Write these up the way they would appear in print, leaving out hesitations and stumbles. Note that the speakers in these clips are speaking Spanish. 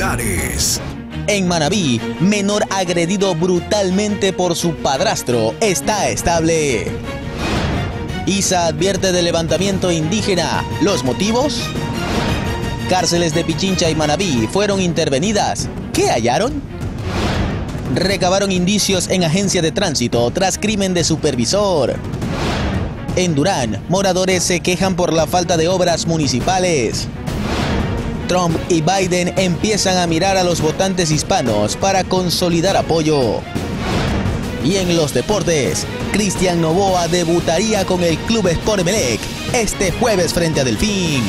titulares. En Manabí, menor agredido brutalmente por su padrastro está estable. ISA advierte de levantamiento indígena. ¿Los motivos? Cárceles de Pichincha y Manabí fueron intervenidas. ¿Qué hallaron? Recabaron indicios en agencia de tránsito tras crimen de supervisor. En Durán, moradores se quejan por la falta de obras municipales. Trump y Biden empiezan a mirar a los votantes hispanos para consolidar apoyo. Y en los deportes, Cristian Novoa debutaría con el Club Sport Emelec este jueves frente a Delfín.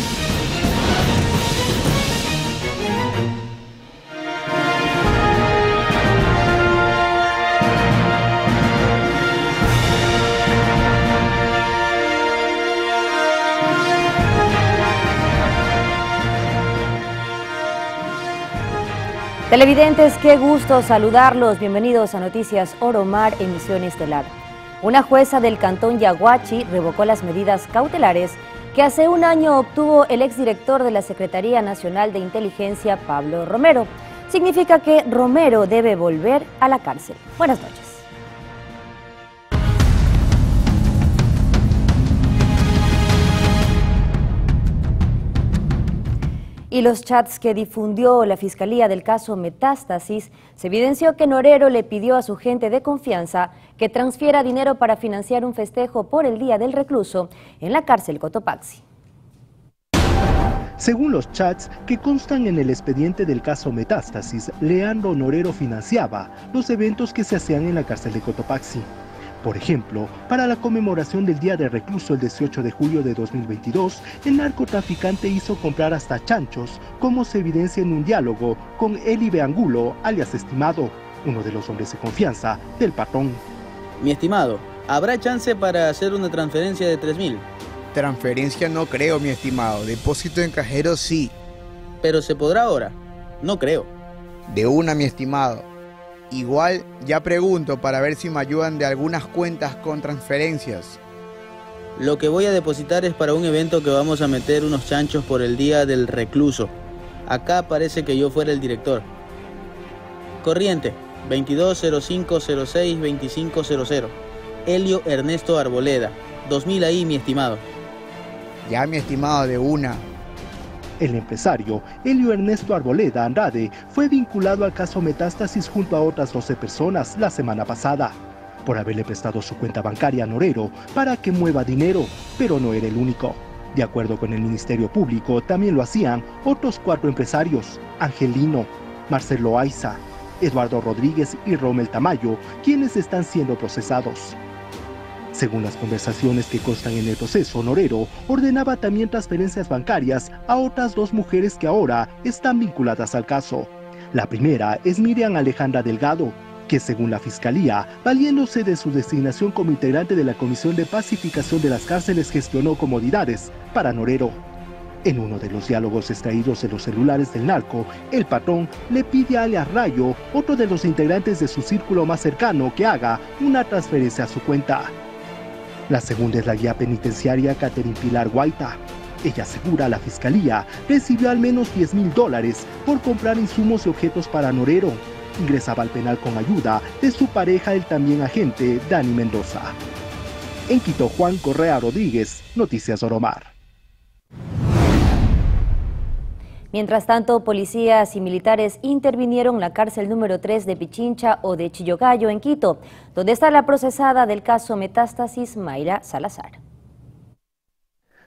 Televidentes, qué gusto saludarlos. Bienvenidos a Noticias Oro Mar, emisión estelar. Una jueza del cantón Yaguachi revocó las medidas cautelares que hace un año obtuvo el exdirector de la Secretaría Nacional de Inteligencia, Pablo Romero. Significa que Romero debe volver a la cárcel. Buenas noches. Y los chats que difundió la Fiscalía del caso Metástasis, se evidenció que Norero le pidió a su gente de confianza que transfiera dinero para financiar un festejo por el Día del Recluso en la cárcel Cotopaxi. Según los chats que constan en el expediente del caso Metástasis, Leandro Norero financiaba los eventos que se hacían en la cárcel de Cotopaxi. Por ejemplo, para la conmemoración del Día del Recluso el 18 de julio de 2022, el narcotraficante hizo comprar hasta chanchos, como se evidencia en un diálogo con Eli Angulo, alias Estimado, uno de los hombres de confianza del patrón. Mi estimado, ¿habrá chance para hacer una transferencia de 3.000? Transferencia no creo, mi estimado. Depósito en cajero sí. ¿Pero se podrá ahora? No creo. De una, mi estimado. Igual ya pregunto para ver si me ayudan de algunas cuentas con transferencias. Lo que voy a depositar es para un evento que vamos a meter unos chanchos por el Día del Recluso. Acá parece que yo fuera el director. Corriente, 2205062500. Helio Ernesto Arboleda. 2.000 ahí, mi estimado. Ya, mi estimado, de una. El empresario Helio Ernesto Arboleda Andrade fue vinculado al caso Metástasis junto a otras 12 personas la semana pasada, por haberle prestado su cuenta bancaria a Norero para que mueva dinero, pero no era el único. De acuerdo con el Ministerio Público, también lo hacían otros 4 empresarios, Angelino, Marcelo Aiza, Eduardo Rodríguez y Rommel Tamayo, quienes están siendo procesados. Según las conversaciones que constan en el proceso, Norero ordenaba también transferencias bancarias a otras 2 mujeres que ahora están vinculadas al caso. La primera es Miriam Alejandra Delgado, que según la Fiscalía, valiéndose de su designación como integrante de la Comisión de Pacificación de las Cárceles, gestionó comodidades para Norero. En uno de los diálogos extraídos de los celulares del narco, el patrón le pide a alias Rayo, otro de los integrantes de su círculo más cercano, que haga una transferencia a su cuenta. La segunda es la guía penitenciaria Catherine Pilar Guaita. Ella asegura a la Fiscalía recibió al menos $10.000 por comprar insumos y objetos para Norero. Ingresaba al penal con ayuda de su pareja, el también agente Dani Mendoza. En Quito, Juan Correa Rodríguez, Noticias Oro Mar. Mientras tanto, policías y militares intervinieron en la cárcel número 3 de Pichincha o de Chillogallo en Quito, donde está la procesada del caso Metástasis, Mayra Salazar.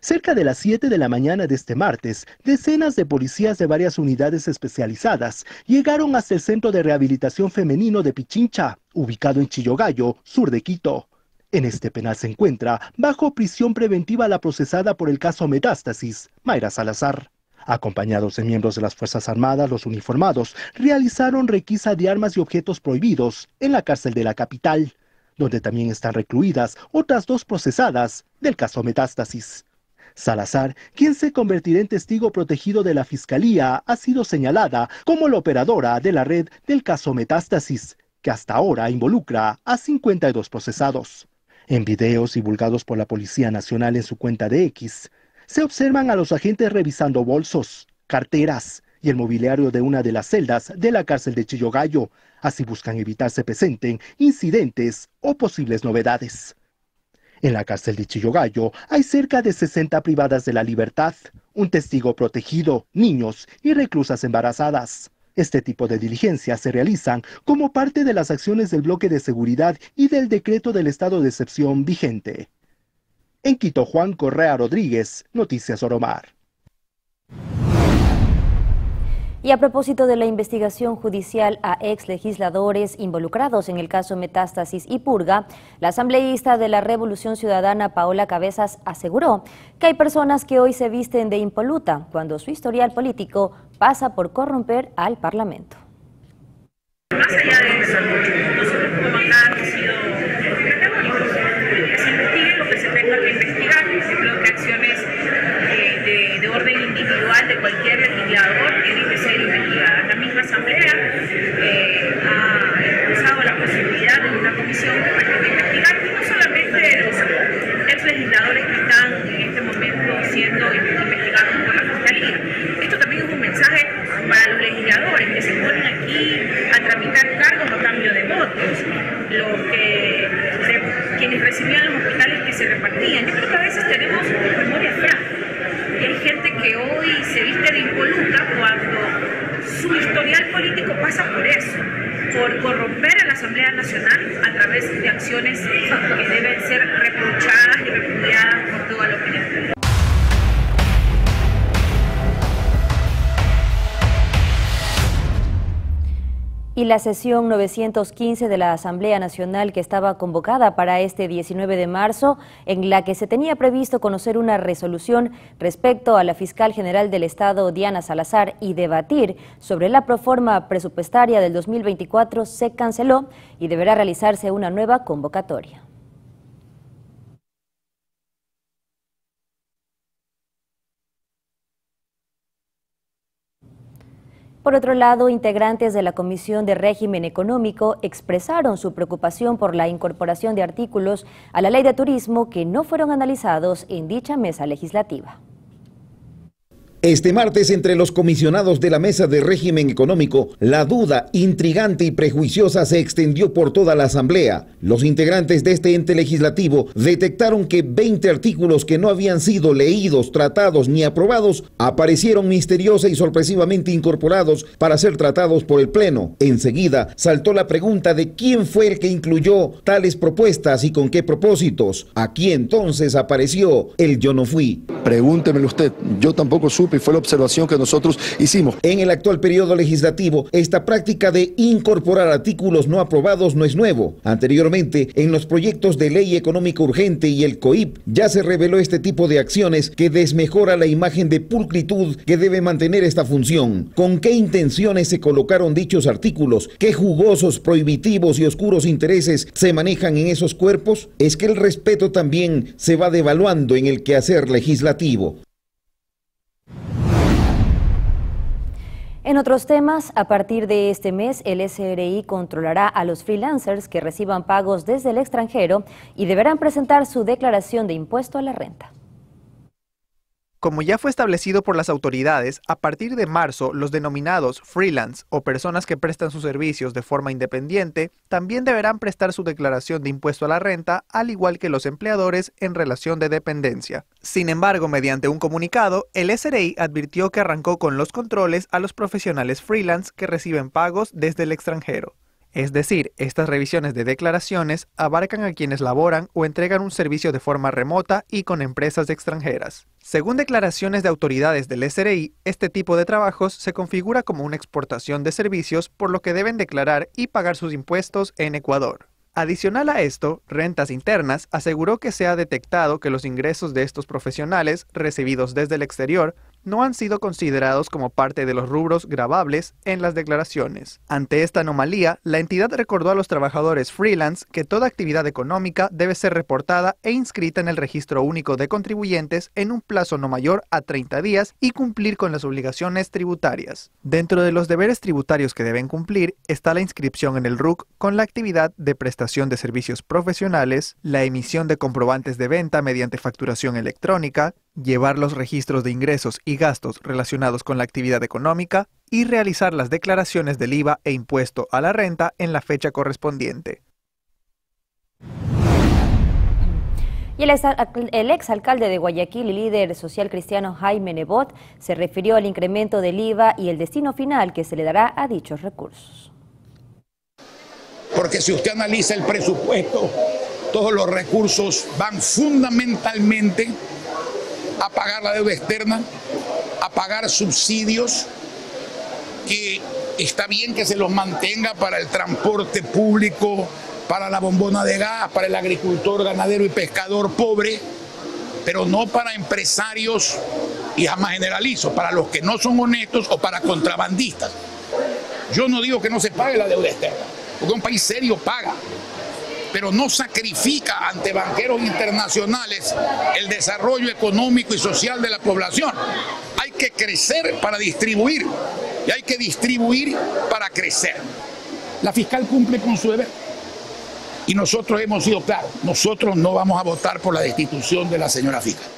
Cerca de las 7 de la mañana de este martes, decenas de policías de varias unidades especializadas llegaron hasta el Centro de Rehabilitación Femenino de Pichincha, ubicado en Chillogallo, sur de Quito. En este penal se encuentra bajo prisión preventiva la procesada por el caso Metástasis, Mayra Salazar. Acompañados de miembros de las Fuerzas Armadas, los uniformados realizaron requisa de armas y objetos prohibidos en la cárcel de la capital, donde también están recluidas otras 2 procesadas del caso Metástasis. Salazar, quien se convertirá en testigo protegido de la Fiscalía, ha sido señalada como la operadora de la red del caso Metástasis, que hasta ahora involucra a 52 procesados. En videos divulgados por la Policía Nacional en su cuenta de X, se observan a los agentes revisando bolsos, carteras y el mobiliario de una de las celdas de la cárcel de Chillogallo. Así buscan evitar se presenten incidentes o posibles novedades. En la cárcel de Chillogallo hay cerca de 60 privadas de la libertad, un testigo protegido, niños y reclusas embarazadas. Este tipo de diligencias se realizan como parte de las acciones del bloque de seguridad y del decreto del estado de excepción vigente. En Quito, Juan Correa Rodríguez, Noticias Oromar. Y a propósito de la investigación judicial a ex legisladores involucrados en el caso Metástasis y Purga, la asambleísta de la Revolución Ciudadana, Paola Cabezas, aseguró que hay personas que hoy se visten de impoluta cuando su historial político pasa por corromper al Parlamento. Más allá de eso, nosotros como bancada hemos sido categóricos, que se investigue lo que se tenga que investigar. Yo creo que acciones de orden individual de cualquier legislador tienen que ser investigadas. La misma Asamblea ha impulsado la posibilidad de una comisión que pretende investigar, y no solamente de los ex legisladores que están en este momento siendo investigados por la Fiscalía. Esto también es un mensaje para los legisladores que se ponen aquí a tramitar cargos o cambio de votos, quienes recibían los hospitales que se repartían. Yo creo que a veces tenemos memoria frágil. Y hay gente que hoy se viste de impoluta cuando su historial político pasa por eso, por corromper a la Asamblea Nacional a través de acciones que deben ser reprochadas y repudiadas por toda la opinión pública. Y la sesión 915 de la Asamblea Nacional, que estaba convocada para este 19 de marzo, en la que se tenía previsto conocer una resolución respecto a la fiscal general del Estado, Diana Salazar, y debatir sobre la proforma presupuestaria del 2024, se canceló y deberá realizarse una nueva convocatoria. Por otro lado, integrantes de la Comisión de Régimen Económico expresaron su preocupación por la incorporación de artículos a la Ley de Turismo que no fueron analizados en dicha mesa legislativa. Este martes, entre los comisionados de la Mesa de Régimen Económico, la duda intrigante y prejuiciosa se extendió por toda la Asamblea. Los integrantes de este ente legislativo detectaron que 20 artículos que no habían sido leídos, tratados ni aprobados aparecieron misteriosa y sorpresivamente incorporados para ser tratados por el Pleno. Enseguida saltó la pregunta de quién fue el que incluyó tales propuestas y con qué propósitos. Aquí entonces apareció el yo no fui. Pregúntemelo usted, yo tampoco supe y fue la observación que nosotros hicimos. En el actual periodo legislativo, esta práctica de incorporar artículos no aprobados no es nuevo. Anteriormente, en los proyectos de ley económica urgente y el COIP, ya se reveló este tipo de acciones que desmejora la imagen de pulcritud que debe mantener esta función. ¿Con qué intenciones se colocaron dichos artículos? ¿Qué jugosos, prohibitivos y oscuros intereses se manejan en esos cuerpos? Es que el respeto también se va devaluando en el quehacer legislativo. En otros temas, a partir de este mes, el SRI controlará a los freelancers que reciban pagos desde el extranjero y deberán presentar su declaración de impuesto a la renta. Como ya fue establecido por las autoridades, a partir de marzo, los denominados freelance o personas que prestan sus servicios de forma independiente también deberán prestar su declaración de impuesto a la renta, al igual que los empleadores en relación de dependencia. Sin embargo, mediante un comunicado, el SRI advirtió que arrancó con los controles a los profesionales freelance que reciben pagos desde el extranjero. Es decir, estas revisiones de declaraciones abarcan a quienes laboran o entregan un servicio de forma remota y con empresas extranjeras. Según declaraciones de autoridades del SRI, este tipo de trabajos se configura como una exportación de servicios, por lo que deben declarar y pagar sus impuestos en Ecuador. Adicional a esto, Rentas Internas aseguró que se ha detectado que los ingresos de estos profesionales, recibidos desde el exterior, no han sido considerados como parte de los rubros gravables en las declaraciones. Ante esta anomalía, la entidad recordó a los trabajadores freelance que toda actividad económica debe ser reportada e inscrita en el Registro Único de Contribuyentes en un plazo no mayor a 30 días y cumplir con las obligaciones tributarias. Dentro de los deberes tributarios que deben cumplir está la inscripción en el RUC con la actividad de prestación de servicios profesionales, la emisión de comprobantes de venta mediante facturación electrónica, llevar los registros de ingresos y gastos relacionados con la actividad económica y realizar las declaraciones del IVA e impuesto a la renta en la fecha correspondiente. Y el exalcalde de Guayaquil y líder social cristiano Jaime Nebot se refirió al incremento del IVA y el destino final que se le dará a dichos recursos. Porque si usted analiza el presupuesto, todos los recursos van fundamentalmente a pagar la deuda externa, a pagar subsidios, que está bien que se los mantenga para el transporte público, para la bombona de gas, para el agricultor, ganadero y pescador pobre, pero no para empresarios, y jamás generalizo, para los que no son honestos o para contrabandistas. Yo no digo que no se pague la deuda externa, porque un país serio paga, pero no sacrifica ante banqueros internacionales el desarrollo económico y social de la población. Hay que crecer para distribuir, y hay que distribuir para crecer. La fiscal cumple con su deber. Y nosotros hemos sido claros, nosotros no vamos a votar por la destitución de la señora fiscal.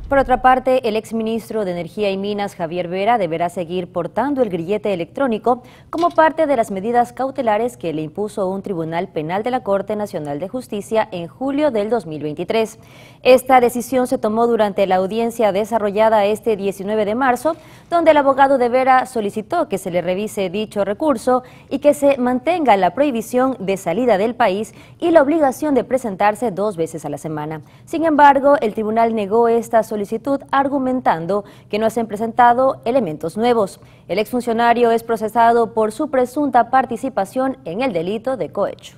Por otra parte, el exministro de Energía y Minas, Javier Vera, deberá seguir portando el grillete electrónico como parte de las medidas cautelares que le impuso un tribunal penal de la Corte Nacional de Justicia en julio del 2023. Esta decisión se tomó durante la audiencia desarrollada este 19 de marzo, donde el abogado de Vera solicitó que se le revise dicho recurso y que se mantenga la prohibición de salida del país y la obligación de presentarse 2 veces a la semana. Sin embargo, el tribunal negó esta solicitud argumentando que no se han presentado elementos nuevos. El exfuncionario es procesado por su presunta participación en el delito de cohecho.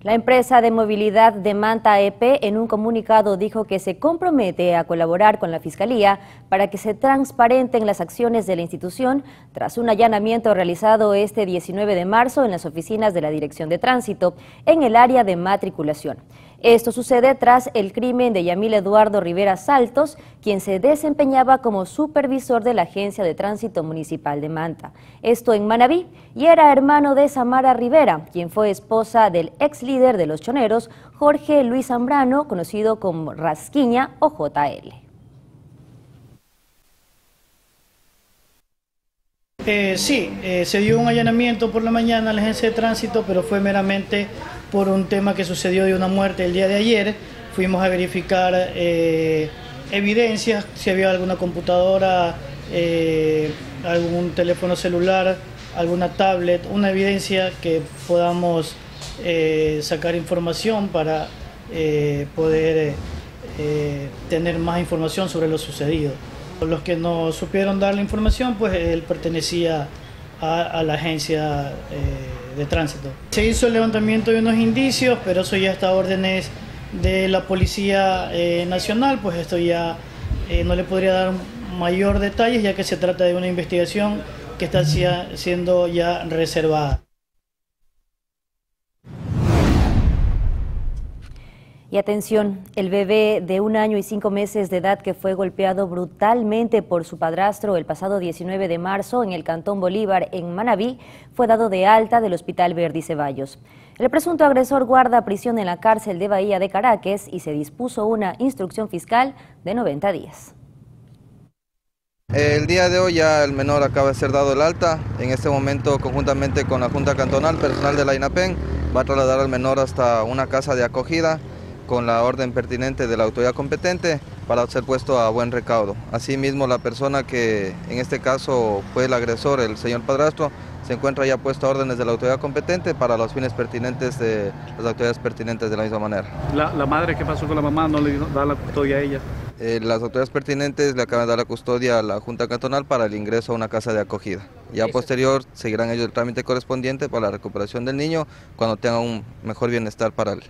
La empresa de movilidad de Manta EP en un comunicado dijo que se compromete a colaborar con la Fiscalía para que se transparenten las acciones de la institución tras un allanamiento realizado este 19 de marzo en las oficinas de la Dirección de Tránsito en el área de matriculación. Esto sucede tras el crimen de Yamil Eduardo Rivera Saltos, quien se desempeñaba como supervisor de la Agencia de Tránsito Municipal de Manta. Esto en Manabí, y era hermano de Samara Rivera, quien fue esposa del ex líder de los choneros, Jorge Luis Zambrano, conocido como Rasquiña o JL. Se dio un allanamiento por la mañana a la Agencia de Tránsito, pero fue meramente por un tema que sucedió de una muerte el día de ayer. Fuimos a verificar evidencias, si había alguna computadora, algún teléfono celular, alguna tablet, una evidencia que podamos sacar información para poder tener más información sobre lo sucedido. Los que no supieron dar la información, pues él pertenecía a la agencia de tránsito. Se hizo el levantamiento de unos indicios, pero eso ya está a órdenes de la Policía Nacional, pues esto ya no le podría dar mayor detalles, ya que se trata de una investigación que está siendo ya reservada. Y atención, el bebé de 1 año y 5 meses de edad que fue golpeado brutalmente por su padrastro el pasado 19 de marzo en el Cantón Bolívar, en Manabí, fue dado de alta del Hospital Verdi Ceballos. El presunto agresor guarda prisión en la cárcel de Bahía de Caracas y se dispuso una instrucción fiscal de 90 días. El día de hoy ya el menor acaba de ser dado el alta. En este momento, conjuntamente con la Junta Cantonal, personal de la INAPEN va a trasladar al menor hasta una casa de acogida con la orden pertinente de la autoridad competente para ser puesto a buen recaudo. Asimismo, la persona que en este caso fue el agresor, el señor padrastro, se encuentra ya puesto a órdenes de la autoridad competente para los fines pertinentes de las autoridades pertinentes de la misma manera. ¿La madre qué pasó con la mamá? ¿No le da la custodia a ella? Las autoridades pertinentes le acaban de dar la custodia a la Junta Cantonal para el ingreso a una casa de acogida. Ya posterior seguirán ellos el trámite correspondiente para la recuperación del niño cuando tenga un mejor bienestar para él.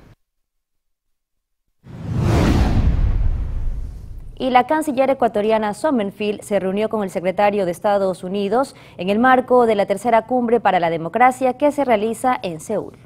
Y la canciller ecuatoriana Sommerfeld se reunió con el secretario de Estados Unidos en el marco de la tercera cumbre para la democracia que se realiza en Seúl.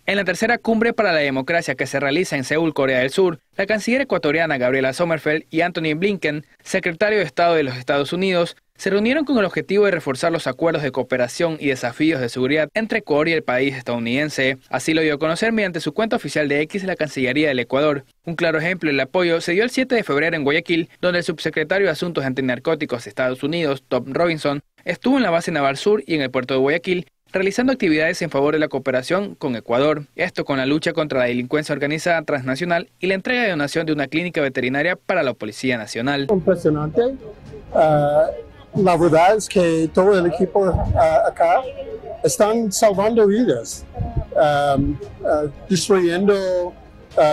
En la tercera cumbre para la democracia que se realiza en Seúl, Corea del Sur, la canciller ecuatoriana Gabriela Sommerfeld y Antony Blinken, secretario de Estado de los Estados Unidos, se reunieron con el objetivo de reforzar los acuerdos de cooperación y desafíos de seguridad entre Ecuador y el país estadounidense. Así lo dio a conocer mediante su cuenta oficial de X la Cancillería del Ecuador. Un claro ejemplo del apoyo se dio el 7 de febrero en Guayaquil, donde el subsecretario de Asuntos Antinarcóticos de Estados Unidos, Tom Robinson, estuvo en la base naval sur y en el puerto de Guayaquil, realizando actividades en favor de la cooperación con Ecuador, esto con la lucha contra la delincuencia organizada transnacional y la entrega de donación de una clínica veterinaria para la Policía Nacional. Impresionante. La verdad es que todo el equipo acá están salvando vidas, destruyendo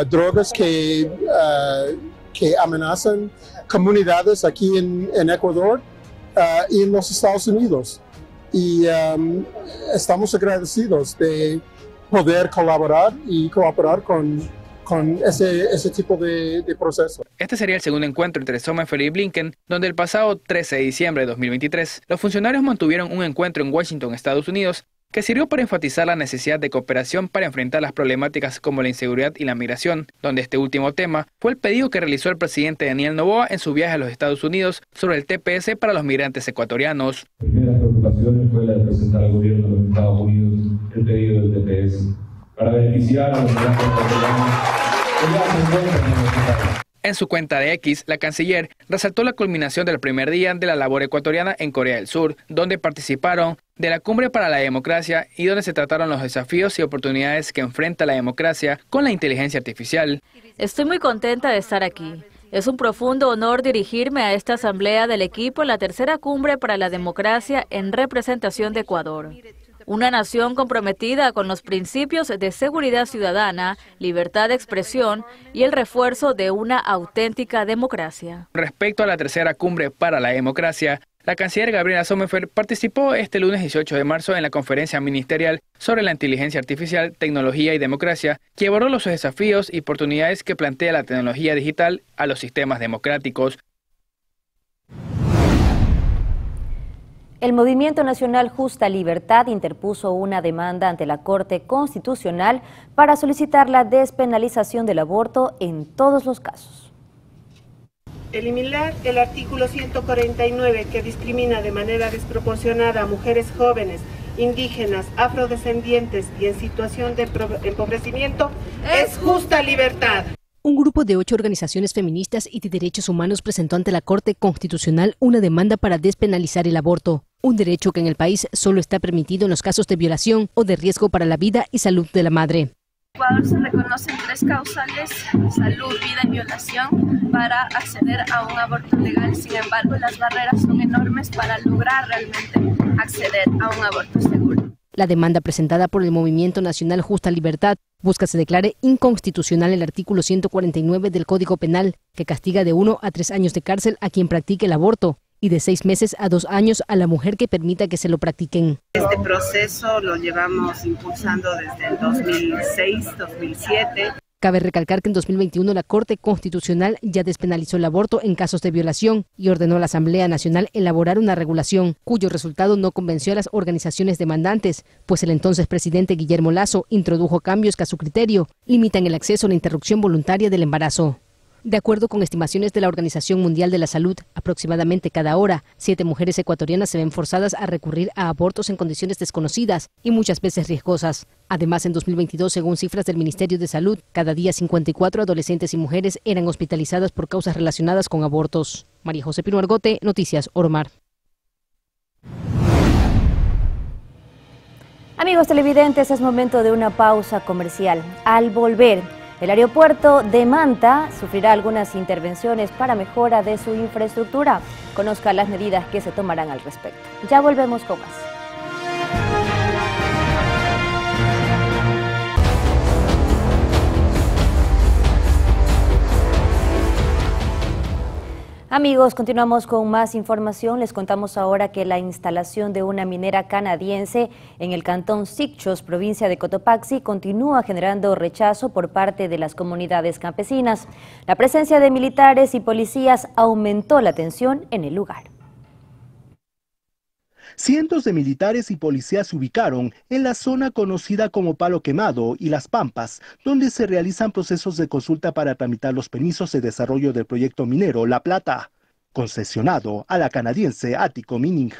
drogas que amenazan comunidades aquí en Ecuador y en los Estados Unidos. Y estamos agradecidos de poder colaborar y cooperar con ese tipo de proceso. Este sería el segundo encuentro entre Sommerfeld y Blinken, donde el pasado 13 de diciembre de 2023, los funcionarios mantuvieron un encuentro en Washington, Estados Unidos, que sirvió para enfatizar la necesidad de cooperación para enfrentar las problemáticas como la inseguridad y la migración, donde este último tema fue el pedido que realizó el presidente Daniel Noboa en su viaje a los Estados Unidos sobre el TPS para los migrantes ecuatorianos. La primera preocupación fue la de presentar al gobierno de los Estados Unidos el pedido del TPS para beneficiar a los migrantes ecuatorianos que ya se encuentran en nuestro país. En su cuenta de X, la canciller resaltó la culminación del primer día de la labor ecuatoriana en Corea del Sur, donde participaron de la Cumbre para la Democracia y donde se trataron los desafíos y oportunidades que enfrenta la democracia con la inteligencia artificial. Estoy muy contenta de estar aquí. Es un profundo honor dirigirme a esta asamblea del equipo en la tercera Cumbre para la Democracia en representación de Ecuador. Una nación comprometida con los principios de seguridad ciudadana, libertad de expresión y el refuerzo de una auténtica democracia. Respecto a la tercera Cumbre para la Democracia, la canciller Gabriela Sommerfeld participó este lunes 18 de marzo en la conferencia ministerial sobre la inteligencia artificial, tecnología y democracia, que abordó los desafíos y oportunidades que plantea la tecnología digital a los sistemas democráticos. El Movimiento Nacional Justa Libertad interpuso una demanda ante la Corte Constitucional para solicitar la despenalización del aborto en todos los casos. Eliminar el artículo 149 que discrimina de manera desproporcionada a mujeres jóvenes, indígenas, afrodescendientes y en situación de empobrecimiento es justa libertad. Un grupo de 8 organizaciones feministas y de derechos humanos presentó ante la Corte Constitucional una demanda para despenalizar el aborto, un derecho que en el país solo está permitido en los casos de violación o de riesgo para la vida y salud de la madre. En Ecuador se reconocen 3 causales: salud, vida y violación para acceder a un aborto legal. Sin embargo, las barreras son enormes para lograr realmente acceder a un aborto seguro. La demanda presentada por el Movimiento Nacional Justa Libertad busca se declare inconstitucional el artículo 149 del Código Penal, que castiga de 1 a 3 años de cárcel a quien practique el aborto y de 6 meses a 2 años a la mujer que permita que se lo practiquen. Este proceso lo llevamos impulsando desde el 2006-2007. Cabe recalcar que en 2021 la Corte Constitucional ya despenalizó el aborto en casos de violación y ordenó a la Asamblea Nacional elaborar una regulación, cuyo resultado no convenció a las organizaciones demandantes, pues el entonces presidente Guillermo Lasso introdujo cambios que a su criterio limitan el acceso a la interrupción voluntaria del embarazo. De acuerdo con estimaciones de la Organización Mundial de la Salud, aproximadamente cada hora, 7 mujeres ecuatorianas se ven forzadas a recurrir a abortos en condiciones desconocidas y muchas veces riesgosas. Además, en 2022, según cifras del Ministerio de Salud, cada día 54 adolescentes y mujeres eran hospitalizadas por causas relacionadas con abortos. María José Pino Argote, Noticias Oromar. Amigos televidentes, es momento de una pausa comercial. Al volver, el aeropuerto de Manta sufrirá algunas intervenciones para mejora de su infraestructura. Conozca las medidas que se tomarán al respecto. Ya volvemos con más. Amigos, continuamos con más información. Les contamos ahora que la instalación de una minera canadiense en el cantón Sicchos, provincia de Cotopaxi, continúa generando rechazo por parte de las comunidades campesinas. La presencia de militares y policías aumentó la tensión en el lugar. Cientos de militares y policías se ubicaron en la zona conocida como Palo Quemado y Las Pampas, donde se realizan procesos de consulta para tramitar los permisos de desarrollo del proyecto minero La Plata. concesionado a la canadiense Atiko Mining.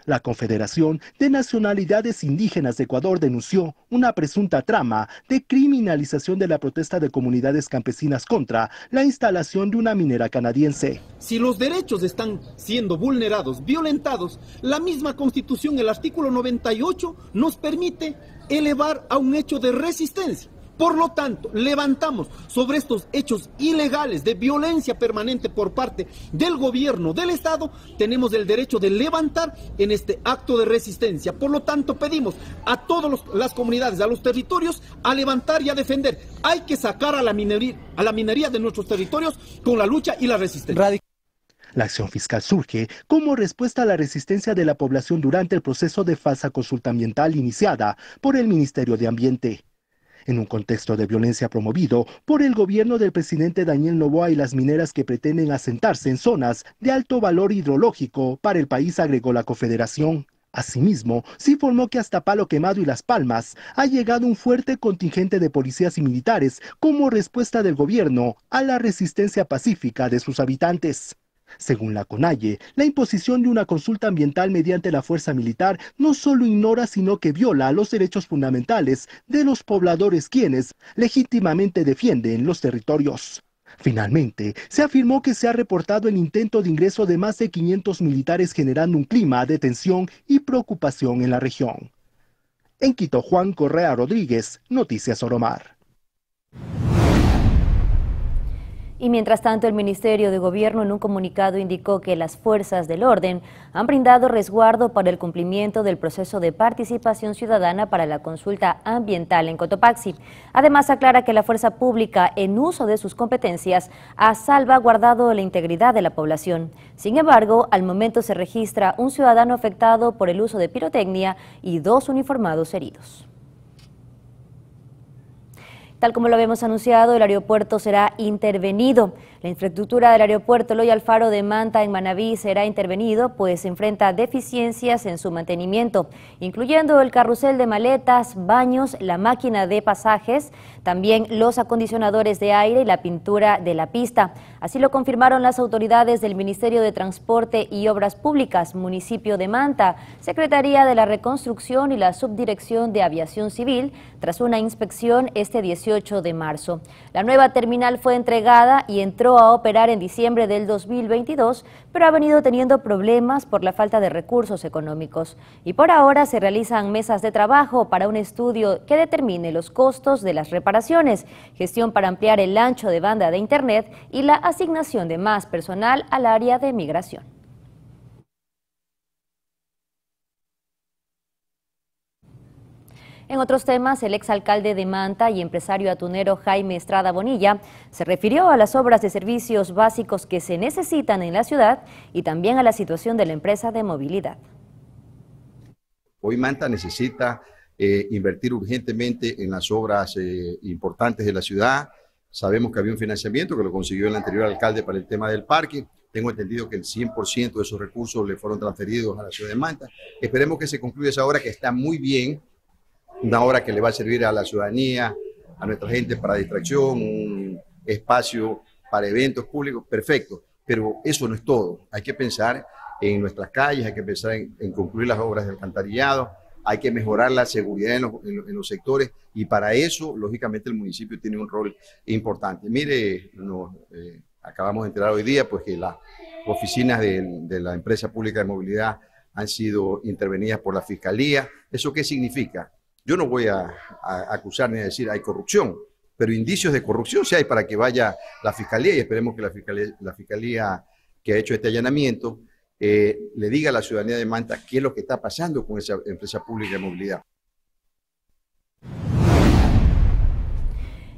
La Confederación de Nacionalidades Indígenas de Ecuador denunció una presunta trama de criminalización de la protesta de comunidades campesinas contra la instalación de una minera canadiense. Si los derechos están siendo vulnerados, violentados, la misma Constitución, el artículo 98, nos permite elevar a un hecho de resistencia. Por lo tanto, levantamos sobre estos hechos ilegales de violencia permanente por parte del gobierno del Estado, tenemos el derecho de levantar en este acto de resistencia. Por lo tanto, pedimos a todas las comunidades, a los territorios, a levantar y a defender. Hay que sacar a la minería de nuestros territorios con la lucha y la resistencia. La acción fiscal surge como respuesta a la resistencia de la población durante el proceso de falsa consulta ambiental iniciada por el Ministerio de Ambiente. En un contexto de violencia promovido por el gobierno del presidente Daniel Noboa y las mineras que pretenden asentarse en zonas de alto valor hidrológico para el país, agregó la Confederación. Asimismo, se informó que hasta Palo Quemado y Las Palmas ha llegado un fuerte contingente de policías y militares como respuesta del gobierno a la resistencia pacífica de sus habitantes. Según la CONAIE, la imposición de una consulta ambiental mediante la fuerza militar no solo ignora, sino que viola los derechos fundamentales de los pobladores quienes legítimamente defienden los territorios. Finalmente, se afirmó que se ha reportado el intento de ingreso de más de 500 militares, generando un clima de tensión y preocupación en la región. En Quito, Juan Correa Rodríguez, Noticias Oromar. Y mientras tanto, el Ministerio de Gobierno en un comunicado indicó que las fuerzas del orden han brindado resguardo para el cumplimiento del proceso de participación ciudadana para la consulta ambiental en Cotopaxi. Además, aclara que la fuerza pública, en uso de sus competencias, ha salvaguardado la integridad de la población. Sin embargo, al momento se registra un ciudadano afectado por el uso de pirotecnia y 2 uniformados heridos. Tal como lo habíamos anunciado, el aeropuerto será intervenido. La infraestructura del aeropuerto Eloy Alfaro de Manta en Manabí será intervenido, pues enfrenta deficiencias en su mantenimiento, incluyendo el carrusel de maletas, baños, la máquina de pasajes, también los acondicionadores de aire y la pintura de la pista. Así lo confirmaron las autoridades del Ministerio de Transporte y Obras Públicas, Municipio de Manta, Secretaría de la Reconstrucción y la Subdirección de Aviación Civil, tras una inspección este 18 de marzo. La nueva terminal fue entregada y entró a operar en diciembre del 2022, pero ha venido teniendo problemas por la falta de recursos económicos. Y por ahora se realizan mesas de trabajo para un estudio que determine los costos de las reparaciones, gestión para ampliar el ancho de banda de Internet y la asignación de más personal al área de migración. En otros temas, el exalcalde de Manta y empresario atunero Jaime Estrada Bonilla se refirió a las obras de servicios básicos que se necesitan en la ciudad y también a la situación de la empresa de movilidad. Hoy Manta necesita invertir urgentemente en las obras importantes de la ciudad. Sabemos que había un financiamiento que lo consiguió el anterior alcalde para el tema del parque. Tengo entendido que el 100% de esos recursos le fueron transferidos a la ciudad de Manta. Esperemos que se concluya esa obra, que está muy bien. Una obra que le va a servir a la ciudadanía, a nuestra gente para distracción, un espacio para eventos públicos, perfecto. Pero eso no es todo. Hay que pensar en nuestras calles, hay que pensar en concluir las obras de alcantarillado, hay que mejorar la seguridad en los sectores y para eso, lógicamente, el municipio tiene un rol importante. Mire, acabamos de enterar hoy día pues, que las oficinas de la empresa pública de movilidad han sido intervenidas por la Fiscalía. ¿Eso qué significa? Yo no voy a acusar ni a decir hay corrupción, pero indicios de corrupción sí hay para que vaya la Fiscalía y esperemos que la Fiscalía que ha hecho este allanamiento le diga a la ciudadanía de Manta qué es lo que está pasando con esa empresa pública de movilidad.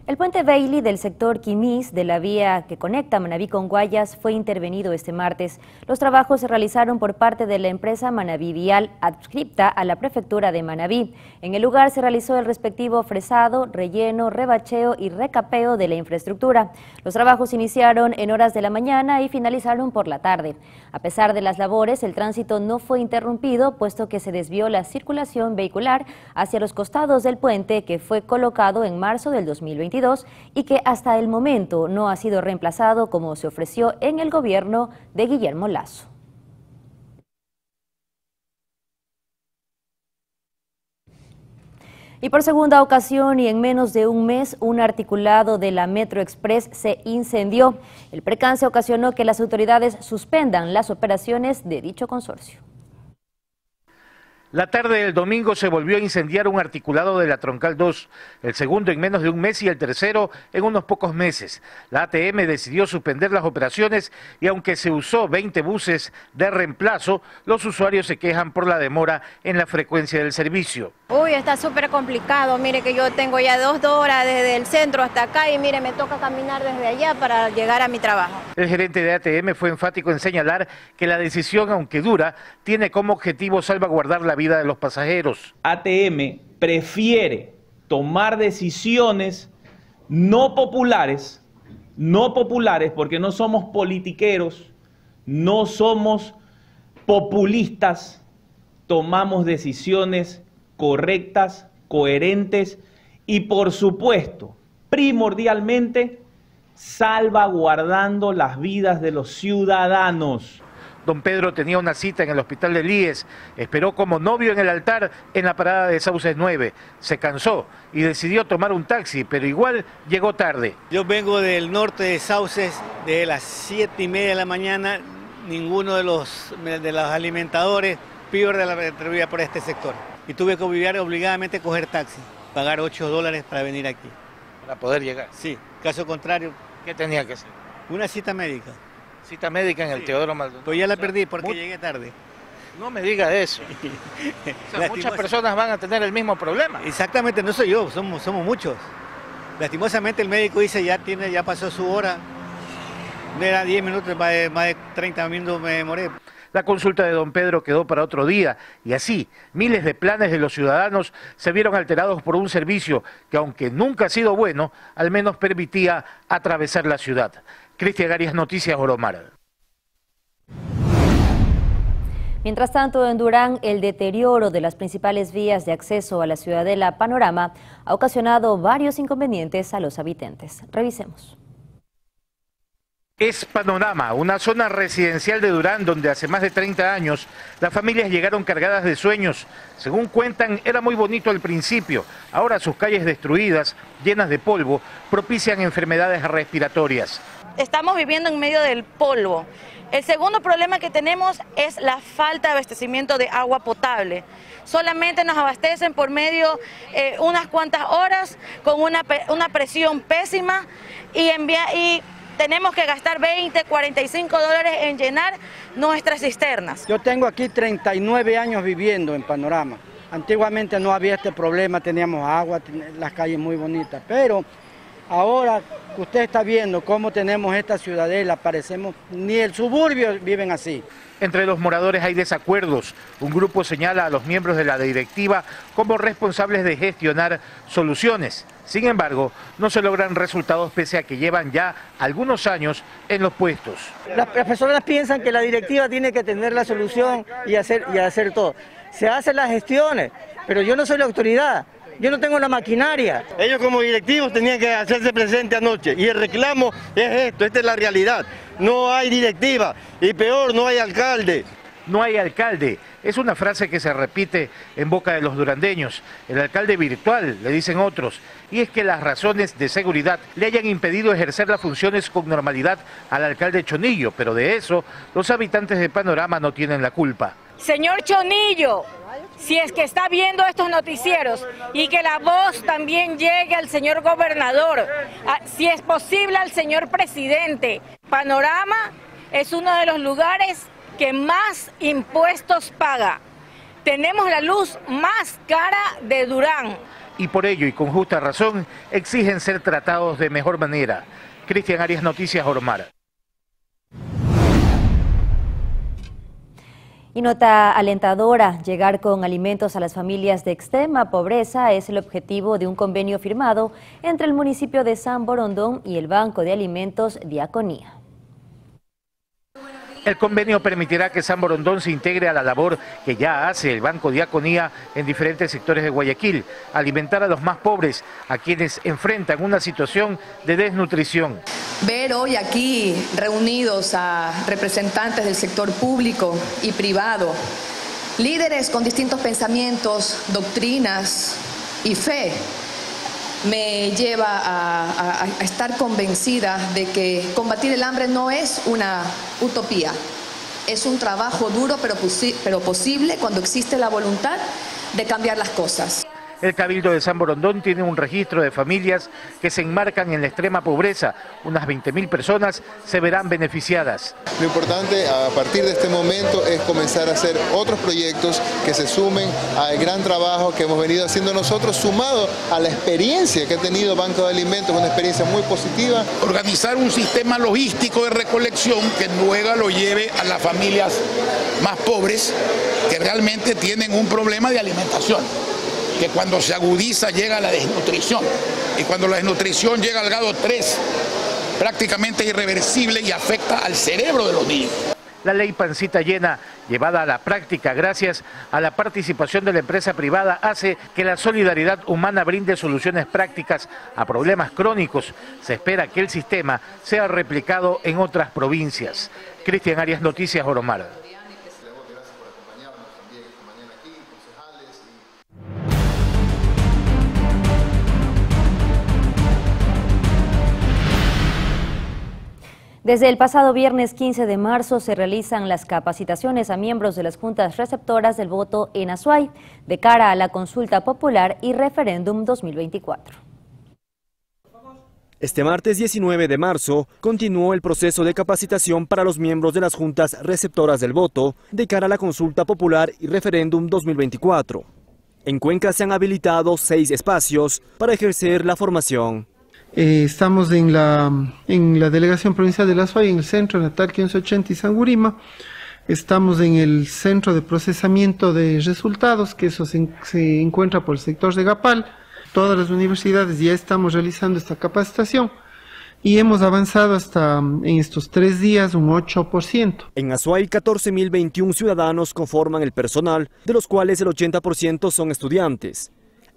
El puente Bailey del sector Quimís de la vía que conecta Manabí con Guayas fue intervenido este martes. Los trabajos se realizaron por parte de la empresa Manabí Vial, adscripta a la prefectura de Manabí. En el lugar se realizó el respectivo fresado, relleno, rebacheo y recapeo de la infraestructura. Los trabajos iniciaron en horas de la mañana y finalizaron por la tarde. A pesar de las labores, el tránsito no fue interrumpido, puesto que se desvió la circulación vehicular hacia los costados del puente que fue colocado en marzo del 2022. 2022 y que hasta el momento no ha sido reemplazado como se ofreció en el gobierno de Guillermo Lasso. Y por segunda ocasión y en menos de un mes, un articulado de la Metro Express se incendió. El percance ocasionó que las autoridades suspendan las operaciones de dicho consorcio. La tarde del domingo se volvió a incendiar un articulado de la Troncal 2, el segundo en menos de un mes y el tercero en unos pocos meses. La ATM decidió suspender las operaciones y aunque se usó 20 buses de reemplazo, los usuarios se quejan por la demora en la frecuencia del servicio. Uy, está súper complicado, mire que yo tengo ya 2 horas desde el centro hasta acá y mire, me toca caminar desde allá para llegar a mi trabajo. El gerente de ATM fue enfático en señalar que la decisión, aunque dura, tiene como objetivo salvaguardar la vida de los pasajeros. ATM prefiere tomar decisiones no populares porque no somos politiqueros, no somos populistas, tomamos decisiones correctas, coherentes y por supuesto, primordialmente, salvaguardando las vidas de los ciudadanos. Don Pedro tenía una cita en el hospital de Líes, esperó como novio en el altar en la parada de Sauces 9, se cansó y decidió tomar un taxi, pero igual llegó tarde. Yo vengo del norte de Sauces, de las 7:30 de la mañana, ninguno de los alimentadores pierde la retribuida por este sector. Y tuve que obligadamente coger taxi, pagar $8 para venir aquí. ¿Para poder llegar? Sí, caso contrario. ¿Qué tenía que hacer? Una cita médica. Cita médica en el Teodoro Maldonado. Pues ya la perdí porque llegué tarde. No me diga eso. O sea, muchas personas van a tener el mismo problema. Exactamente, no soy yo, somos muchos. Lastimosamente el médico dice ya pasó su hora. Era 10 minutos, más de 30 minutos me demoré. La consulta de don Pedro quedó para otro día y así miles de planes de los ciudadanos se vieron alterados por un servicio que, aunque nunca ha sido bueno, al menos permitía atravesar la ciudad. Cristian Arias, Noticias Oromar. Mientras tanto, en Durán, el deterioro de las principales vías de acceso a la ciudadela Panorama ha ocasionado varios inconvenientes a los habitantes. Revisemos. Es Panorama, una zona residencial de Durán donde hace más de 30 años las familias llegaron cargadas de sueños. Según cuentan, era muy bonito al principio. Ahora sus calles destruidas, llenas de polvo, propician enfermedades respiratorias. Estamos viviendo en medio del polvo. El segundo problema que tenemos es la falta de abastecimiento de agua potable. Solamente nos abastecen por medio unas cuantas horas con una presión pésima y tenemos que gastar $20, $45 en llenar nuestras cisternas. Yo tengo aquí 39 años viviendo en Panorama. Antiguamente no había este problema, teníamos agua, las calles muy bonitas, pero ahora que usted está viendo cómo tenemos esta ciudadela, parecemos, ni el suburbio viven así. Entre los moradores hay desacuerdos. Un grupo señala a los miembros de la directiva como responsables de gestionar soluciones. Sin embargo, no se logran resultados pese a que llevan ya algunos años en los puestos. Las personas piensan que la directiva tiene que tener la solución y hacer todo. Se hacen las gestiones, pero yo no soy la autoridad. Yo no tengo la maquinaria. Ellos como directivos tenían que hacerse presente anoche y el reclamo es esto, esta es la realidad. No hay directiva y peor, no hay alcalde. No hay alcalde, es una frase que se repite en boca de los durandeños. El alcalde virtual, le dicen otros, y es que las razones de seguridad le hayan impedido ejercer las funciones con normalidad al alcalde Chonillo, pero de eso los habitantes de Panorama no tienen la culpa. Señor Chonillo, si es que está viendo estos noticieros y que la voz también llegue al señor gobernador, si es posible al señor presidente. Panorama es uno de los lugares que más impuestos paga. Tenemos la luz más cara de Durán. Y por ello, y con justa razón, exigen ser tratados de mejor manera. Cristian Arias, Noticias Oromar. Y nota alentadora, llegar con alimentos a las familias de extrema pobreza es el objetivo de un convenio firmado entre el municipio de San Borondón y el Banco de Alimentos Diaconía. El convenio permitirá que San Borondón se integre a la labor que ya hace el Banco Diaconía en diferentes sectores de Guayaquil, alimentar a los más pobres, a quienes enfrentan una situación de desnutrición. Ver hoy aquí reunidos a representantes del sector público y privado, líderes con distintos pensamientos, doctrinas y fe, me lleva a estar convencida de que combatir el hambre no es una utopía, es un trabajo duro pero posible cuando existe la voluntad de cambiar las cosas. El Cabildo de San Borondón tiene un registro de familias que se enmarcan en la extrema pobreza. Unas 20.000 personas se verán beneficiadas. Lo importante a partir de este momento es comenzar a hacer otros proyectos que se sumen al gran trabajo que hemos venido haciendo nosotros, sumado a la experiencia que ha tenido Banco de Alimentos, una experiencia muy positiva. Organizar un sistema logístico de recolección que luego lo lleve a las familias más pobres que realmente tienen un problema de alimentación, que cuando se agudiza llega la desnutrición, y cuando la desnutrición llega al grado 3, prácticamente irreversible y afecta al cerebro de los niños. La ley Pancita Llena, llevada a la práctica gracias a la participación de la empresa privada, hace que la solidaridad humana brinde soluciones prácticas a problemas crónicos. Se espera que el sistema sea replicado en otras provincias. Cristian Arias, Noticias Oromar. Desde el pasado viernes 15 de marzo se realizan las capacitaciones a miembros de las juntas receptoras del voto en Azuay de cara a la consulta popular y referéndum 2024. Este martes 19 de marzo continuó el proceso de capacitación para los miembros de las juntas receptoras del voto de cara a la consulta popular y referéndum 2024. En Cuenca se han habilitado 6 espacios para ejercer la formación. Estamos en la Delegación Provincial de Azuay, en el centro, en la TAR 580 y Sangurima. Estamos en el Centro de Procesamiento de Resultados, que eso se encuentra por el sector de Gapal. Todas las universidades ya estamos realizando esta capacitación y hemos avanzado hasta en estos 3 días un 8%. En Azuay, 14.021 ciudadanos conforman el personal, de los cuales el 80% son estudiantes.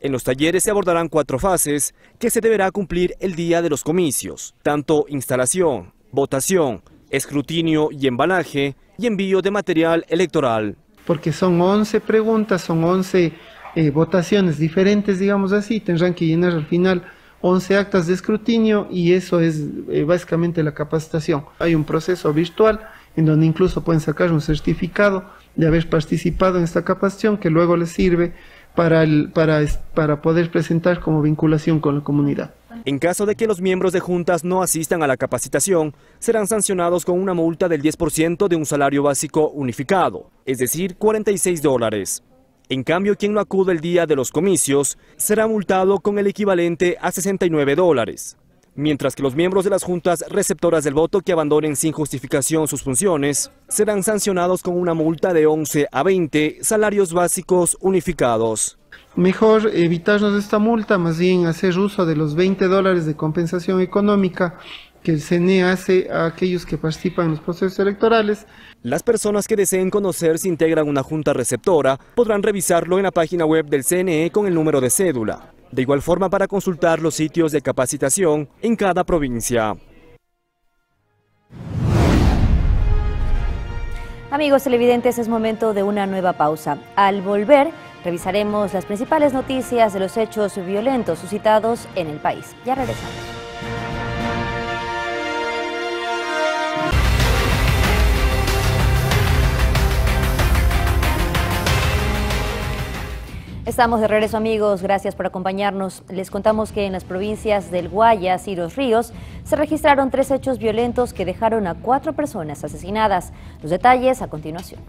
En los talleres se abordarán 4 fases que se deberá cumplir el día de los comicios, tanto instalación, votación, escrutinio y embalaje y envío de material electoral. Porque son 11 preguntas, son 11 votaciones diferentes, digamos así, tendrán que llenar al final 11 actas de escrutinio y eso es básicamente la capacitación. Hay un proceso virtual en donde incluso pueden sacar un certificado de haber participado en esta capacitación que luego les sirve para poder presentar como vinculación con la comunidad. En caso de que los miembros de juntas no asistan a la capacitación, serán sancionados con una multa del 10% de un salario básico unificado, es decir, $46. En cambio, quien no acude el día de los comicios será multado con el equivalente a $69. Mientras que los miembros de las juntas receptoras del voto que abandonen sin justificación sus funciones serán sancionados con una multa de 11 a 20 salarios básicos unificados. Mejor evitarnos esta multa, más bien hacer uso de los $20 de compensación económica que el CNE hace a aquellos que participan en los procesos electorales. Las personas que deseen conocer si integran una junta receptora podrán revisarlo en la página web del CNE con el número de cédula. De igual forma para consultar los sitios de capacitación en cada provincia. Amigos televidentes, es momento de una nueva pausa. Al volver, revisaremos las principales noticias de los hechos violentos suscitados en el país. Ya regresamos. Estamos de regreso, amigos, gracias por acompañarnos. Les contamos que en las provincias del Guayas y Los Ríos se registraron 3 hechos violentos que dejaron a 4 personas asesinadas. Los detalles a continuación.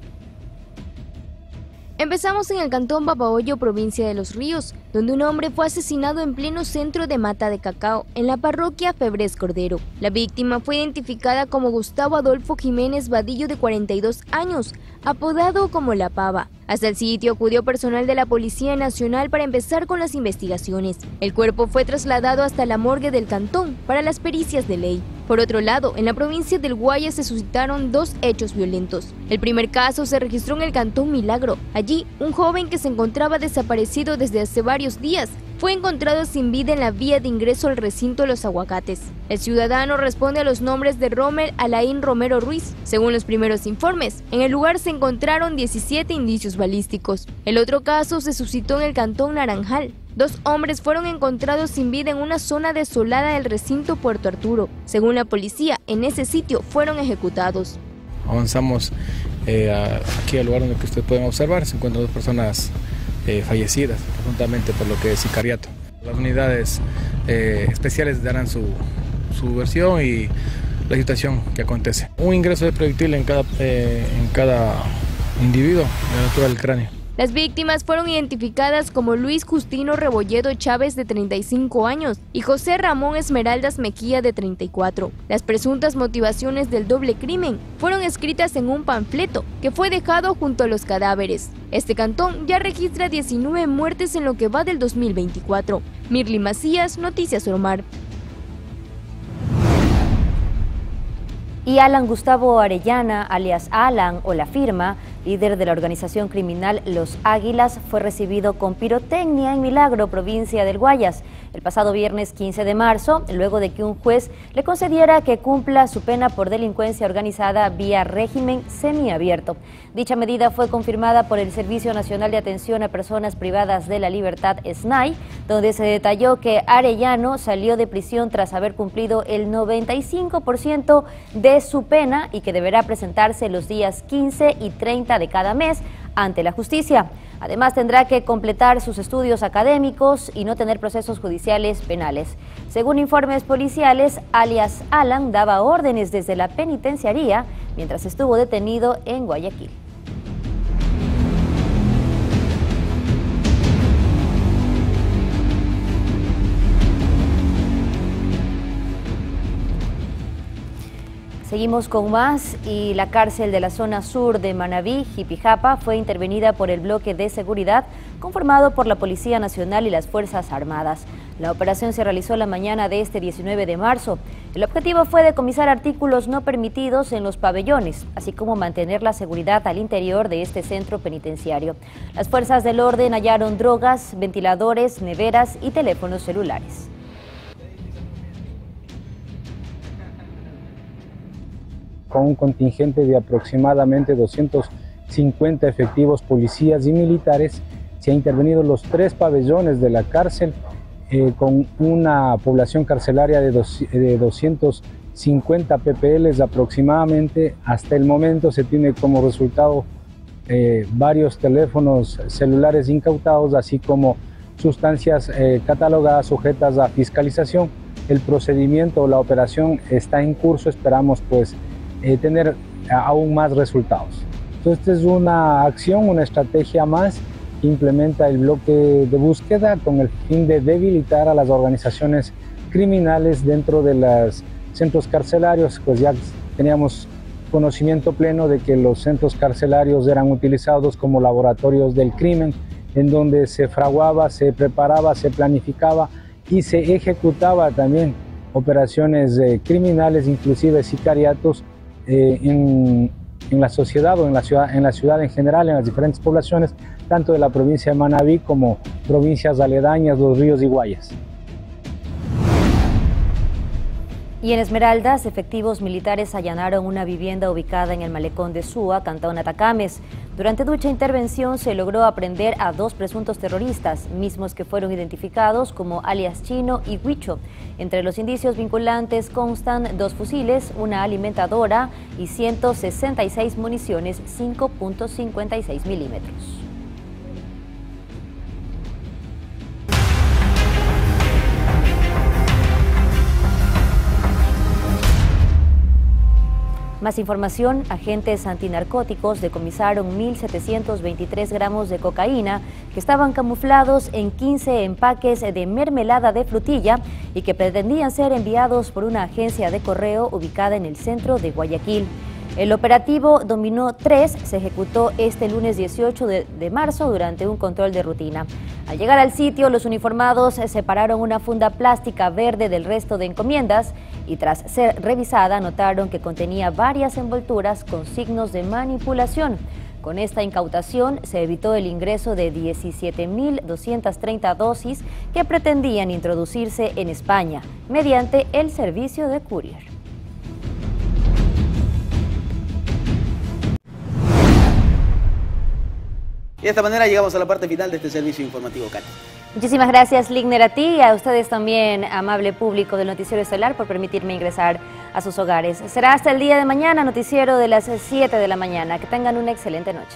Empezamos en el cantón Babahoyo, provincia de Los Ríos, donde un hombre fue asesinado en pleno centro de Mata de Cacao, en la parroquia Febres Cordero. La víctima fue identificada como Gustavo Adolfo Jiménez Vadillo, de 42 años, apodado como La Pava. Hasta el sitio acudió personal de la Policía Nacional para empezar con las investigaciones. El cuerpo fue trasladado hasta la morgue del cantón para las pericias de ley. Por otro lado, en la provincia del Guayas se suscitaron 2 hechos violentos. El primer caso se registró en el Cantón Milagro. Allí, un joven que se encontraba desaparecido desde hace varios días fue encontrado sin vida en la vía de ingreso al recinto Los Aguacates. El ciudadano responde a los nombres de Romer Alain Romero Ruiz. Según los primeros informes, en el lugar se encontraron 17 indicios balísticos. El otro caso se suscitó en el Cantón Naranjal. 2 hombres fueron encontrados sin vida en una zona desolada del recinto Puerto Arturo. Según la policía, en ese sitio fueron ejecutados. Avanzamos aquí al lugar donde ustedes pueden observar, se encuentran 2 personas fallecidas, presuntamente por lo que es sicariato. Las unidades especiales darán su versión y la situación que acontece. Un ingreso de proyectil en cada individuo de la altura del cráneo. Las víctimas fueron identificadas como Luis Justino Rebolledo Chávez, de 35 años, y José Ramón Esmeraldas Mejía, de 34. Las presuntas motivaciones del doble crimen fueron escritas en un panfleto que fue dejado junto a los cadáveres. Este cantón ya registra 19 muertes en lo que va del 2024. Mirly Macías, Noticias Oromar. Y Alan Gustavo Arellana, alias Alan o La Firma, líder de la organización criminal Los Águilas, fue recibido con pirotecnia en Milagro, provincia del Guayas, el pasado viernes 15 de marzo, luego de que un juez le concediera que cumpla su pena por delincuencia organizada vía régimen semiabierto. Dicha medida fue confirmada por el Servicio Nacional de Atención a Personas Privadas de la Libertad, SNAI, donde se detalló que Arellano salió de prisión tras haber cumplido el 95% de su pena y que deberá presentarse los días 15 y 30 de cada mes ante la justicia. Además, tendrá que completar sus estudios académicos y no tener procesos judiciales penales. Según informes policiales, alias Alan daba órdenes desde la penitenciaría mientras estuvo detenido en Guayaquil. Seguimos con más y la cárcel de la zona sur de Manabí, Jipijapa, fue intervenida por el bloque de seguridad conformado por la Policía Nacional y las Fuerzas Armadas. La operación se realizó la mañana de este 19 de marzo. El objetivo fue decomisar artículos no permitidos en los pabellones, así como mantener la seguridad al interior de este centro penitenciario. Las fuerzas del orden hallaron drogas, ventiladores, neveras y teléfonos celulares. Con un contingente de aproximadamente 250 efectivos policías y militares, se ha intervenido los 3 pabellones de la cárcel con una población carcelaria de 250 PPLs aproximadamente. Hasta el momento se tiene como resultado varios teléfonos celulares incautados, así como sustancias catalogadas sujetas a fiscalización. El procedimiento o la operación está en curso, esperamos pues tener aún más resultados. Entonces, esta es una acción, una estrategia más que implementa el bloque de búsqueda con el fin de debilitar a las organizaciones criminales dentro de los centros carcelarios. Pues ya teníamos conocimiento pleno de que los centros carcelarios eran utilizados como laboratorios del crimen, en donde se fraguaba, se preparaba, se planificaba y se ejecutaba también operaciones criminales, inclusive sicariatos, en la sociedad o en la ciudad en general, en las diferentes poblaciones, tanto de la provincia de Manabí como provincias aledañas, Los Ríos y Guayas. Y en Esmeraldas, efectivos militares allanaron una vivienda ubicada en el malecón de Súa, Cantón Atacames. Durante dicha intervención se logró aprehender a 2 presuntos terroristas, mismos que fueron identificados como alias Chino y Huicho. Entre los indicios vinculantes constan 2 fusiles, una alimentadora y 166 municiones 5.56 milímetros. Más información, agentes antinarcóticos decomisaron 1.723 gramos de cocaína que estaban camuflados en 15 empaques de mermelada de frutilla y que pretendían ser enviados por una agencia de correo ubicada en el centro de Guayaquil. El operativo Dominó 3 se ejecutó este lunes 18 de marzo durante un control de rutina. Al llegar al sitio, los uniformados separaron una funda plástica verde del resto de encomiendas y tras ser revisada notaron que contenía varias envolturas con signos de manipulación. Con esta incautación se evitó el ingreso de 17.230 dosis que pretendían introducirse en España mediante el servicio de courier. Y de esta manera llegamos a la parte final de este servicio informativo, Katy. Muchísimas gracias, Ligner, a ti y a ustedes también, amable público del Noticiero Estelar, por permitirme ingresar a sus hogares. Será hasta el día de mañana, noticiero de las 7 de la mañana. Que tengan una excelente noche.